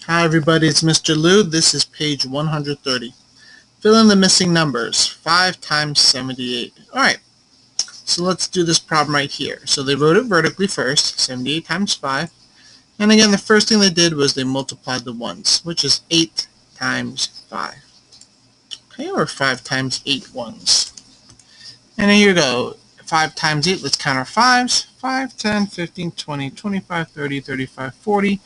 Hi everybody, it's Mr. Liu. This is page 130. Fill in the missing numbers. 5 times 78. Alright, so let's do this problem right here. So they wrote it vertically first, 78 times 5. And again, the first thing they did was they multiplied the ones, which is 8 times 5. Okay, or 5 times 8 ones. And here you go. 5 times 8, let's count our 5s. 5, 10, 15, 20, 25, 30, 35, 40.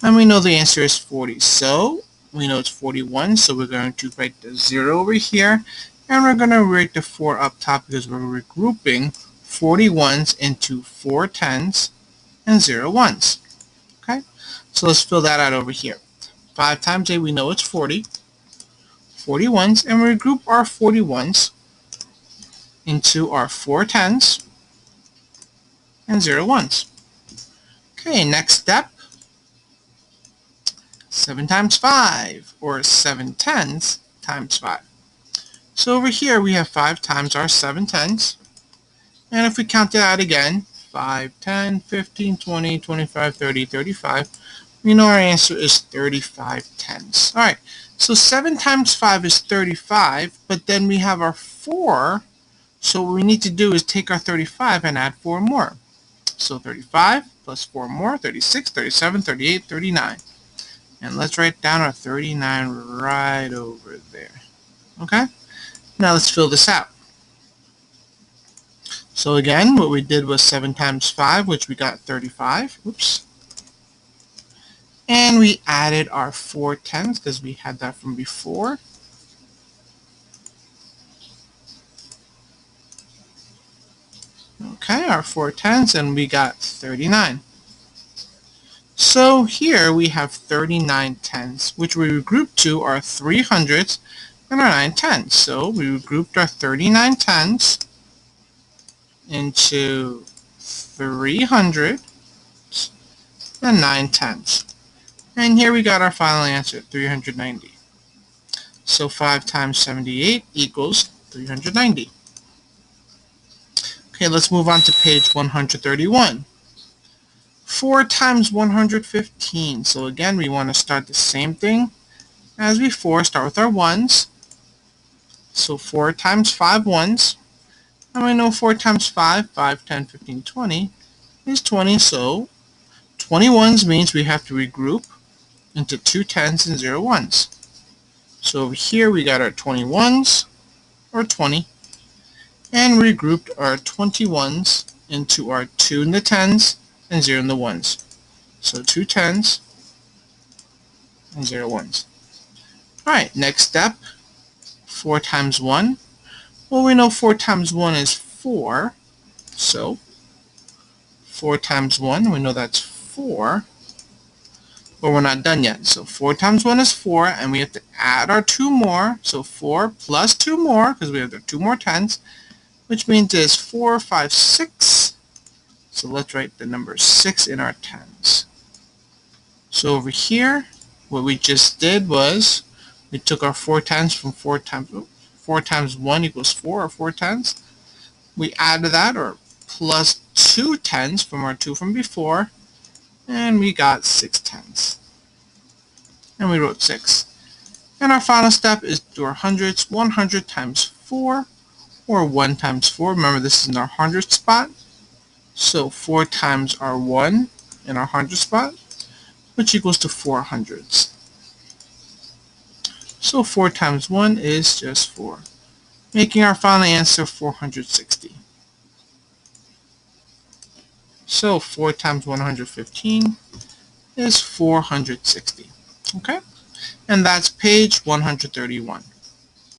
And we know the answer is 40. So we know it's 41. So we're going to write the 0 over here. And we're going to write the 4 up top because we're regrouping 41s into 4 10s and 0 1s. Okay? So let's fill that out over here. 5 times 8, we know it's 40. 41s. And we regroup our 41s into our 4 10s and 0 1s. Okay, next step. 7 times 5, or 7 10s times 5. So over here we have 5 times our 7 10s. And if we count it out again, 5, 10, 15, 20, 25, 30, 35, we know our answer is 35 10s. Alright, so 7 times 5 is 35, but then we have our 4. So what we need to do is take our 35 and add 4 more. So 35 plus 4 more, 36, 37, 38, 39. And let's write down our 39 right over there. Okay? Now let's fill this out. So again, what we did was 7 times 5, which we got 35. Oops. And we added our 4 10s because we had that from before. Okay, our 4 10s, and we got 39. So here we have 39 10s, which we regrouped to our 300s and our 9 10s. So we regrouped our 39 10s into 300 and 9 10s. And here we got our final answer, 390. So 5 times 78 equals 390. Okay, let's move on to page 131. 4 times 115. So again, we want to start the same thing as before. Start with our 1s. So 4 times 5 ones. And we know 4 times 5, 5, 10, 15, 20 is 20. So 20 ones means we have to regroup into 2 10s and 0 1s. So over here we got our 21s, or 20. And regrouped our 21s into our 2 in the 10s and 0 in the 1s. So 2 10s and 0 1s. Alright, next step, 4 times 1. Well, we know 4 times 1 is 4. So 4 times 1, we know that's 4. But we're not done yet. So 4 times 1 is 4, and we have to add our 2 more. So 4 plus 2 more, because we have the 2 more 10s, which means it's 4, 5, 6. So let's write the number 6 in our 10s. So over here, what we just did was we took our 4 10s from 4 times 1 equals 4, or 4 10s. We added that, or plus 2 10s from our 2 from before, and we got 6 10s. And we wrote 6. And our final step is do our hundreds. 100 times 4, or 1 times 4. Remember, this is in our hundred spot. So 4 times our 1 in our 100 spot, which equals to 400s. So 4 times 1 is just 4, making our final answer 460. So 4 times 115 is 460. Okay? And that's page 131.